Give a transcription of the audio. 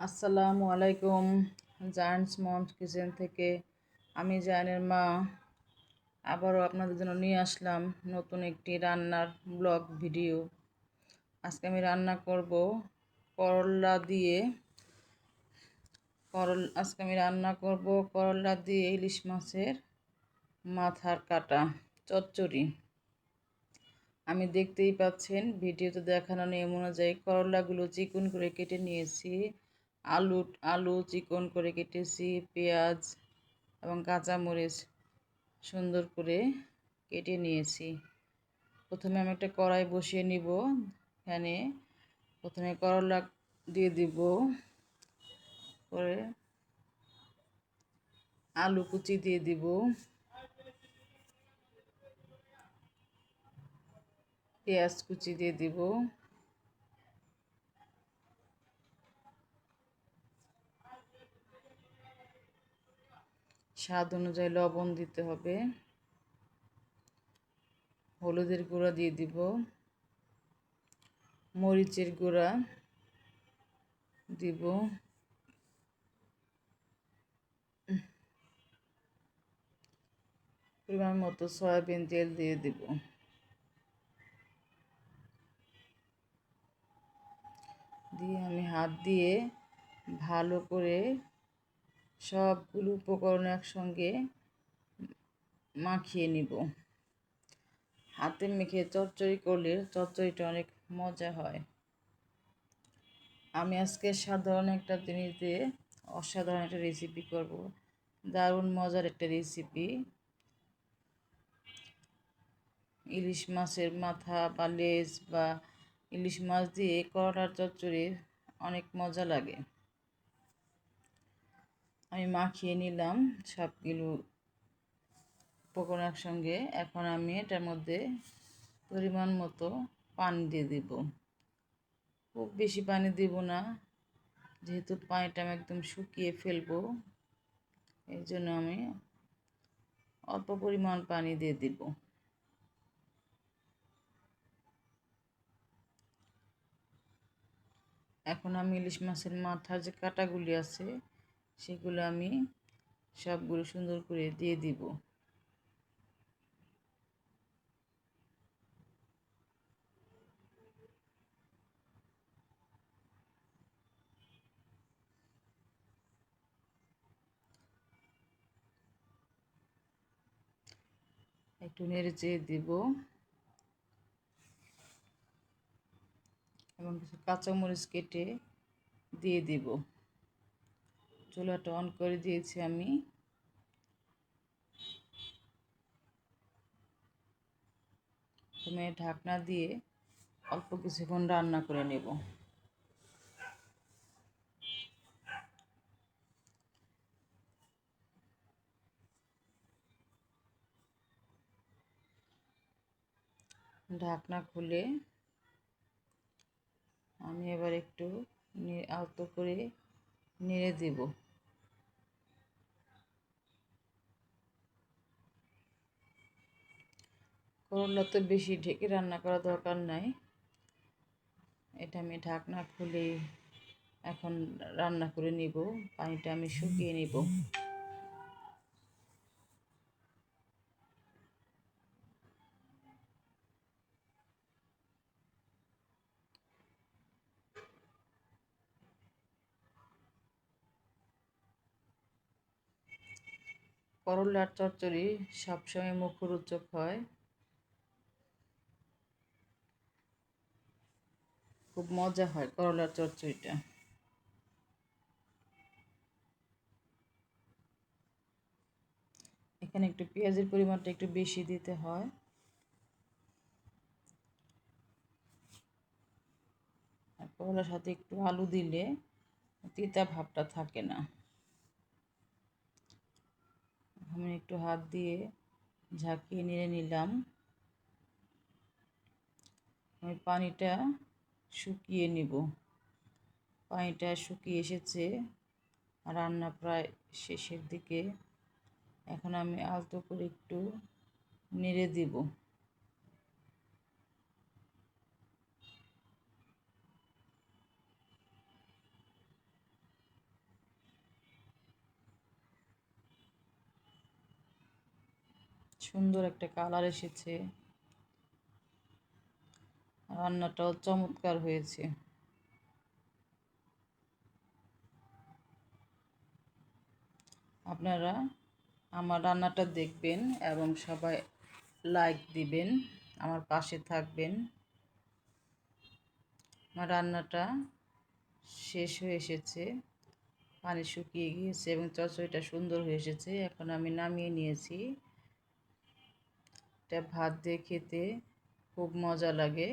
আসসালামু আলাইকুম। Giants moms kitchen থেকে আমি জায়ানের মা আবারও আপনাদের জন্য নিয়ে আসলাম নতুন একটি রান্নার ব্লগ ভিডিও। আজকে আমি রান্না করব করলা দিয়ে ইলিশ মাছের মাথার কাটা চচ্চড়ি। আমি দেখতেই পাচ্ছেন ভিডিওতে দেখানো নিয়ম অনুযায়ী করলাগুলো চিকন করে কেটে নিয়েছি। আলু চিকন করে কেটেছি, পেঁয়াজ এবং কাঁচামরিচ সুন্দর করে কেটে নিয়েছি। প্রথমে আমি একটা কড়াই বসিয়ে নিব। এখানে প্রথমে করলা দিয়ে দিব, পরে আলু কুচি দিয়ে দিব, পেঁয়াজ কুচি দিয়ে দিব, স্বাদ অনুযায়ী লবণ দিতে হবে, হলুদের গুঁড়া দিয়ে দিব, মরিচের গুঁড়া দিব, পরিমাণ মতো সয়াবিন তেল দিয়ে দিব। দিয়ে আমি হাত দিয়ে ভালো করে সবগুলো উপকরণ একসঙ্গে মাখিয়ে নিব। হাতে মেখে চচ্চড়ি করলে চচ্চড়িটা অনেক মজা হয়। আমি আজকে সাধারণ একটা জিনিস দিয়ে অসাধারণ একটা রেসিপি করব। দারুণ মজার একটা রেসিপি। ইলিশ মাছের মাথা বা লেজ বা ইলিশ মাছ দিয়ে করলার চচ্চড়ি অনেক মজা লাগে। আমি মাখিয়ে নিলাম সবগুলো উপকরণ একসঙ্গে। এখন আমি এটার মধ্যে পরিমাণ মতো পানি দিয়ে দিব। খুব বেশি পানি দিব না, যেহেতু পানিটা আমি একদম শুকিয়ে ফেলবো, এই জন্য আমি অল্প পরিমাণ পানি দিয়ে দিব। এখন আমি ইলিশ মাছের মাথার যে কাটাগুলি আছে সেগুলো আমি সবগুলো সুন্দর করে দিয়ে দিব। একটু নেড়ে চেড়ে দিব এবং কিছু কাঁচামরিচ কেটে দিয়ে দিব। চুলাটা অন করে দিয়েছি আমি। প্রথমে ঢাকনা দিয়ে অল্প কিছুক্ষণ রান্না করে নেব। ঢাকনা খুলে আমি এবার একটু আলতো করে নেড়ে দেব। করলা তো বেশি ঢেকে রান্না করা দরকার নাই। এটা আমি ঢাকনা খুলে এখন রান্না করে নিব। পানিটা আমি শুকিয়ে নিব। করলার চচ্চড়ি সবসময় মুখরোচক হয়, খুব মজা হয় করলার চচ্চড়িটা। এখানে একটু পেঁয়াজের পরিমাণটা একটু বেশি দিতে হয়। আর করলার সাথে একটু আলু দিলে তিতা ভাবটা থাকে না। আমি একটু হাত দিয়ে ঝাঁকিয়ে নেড়ে নিলাম। আমি পানিটা শুকিয়ে নিব। পানিটা শুকিয়ে এসেছে, রান্না প্রায় শেষের দিকে। এখন আমি আলতো করে একটু নেড়ে দিব। সুন্দর একটা কালার এসেছে, রান্নাটাও চমৎকার হয়েছে। আপনারা আমার রান্নাটা দেখবেন এবং সবাই লাইক দিবেন, আমার পাশে থাকবেন। আমার রান্নাটা শেষ হয়ে এসেছে, পানি শুকিয়ে গিয়েছে এবং চচ্চড়িটা সুন্দর হয়ে এসেছে। এখন আমি নামিয়ে নিয়েছি। এটা ভাত দিয়ে খেতে খুব মজা লাগে।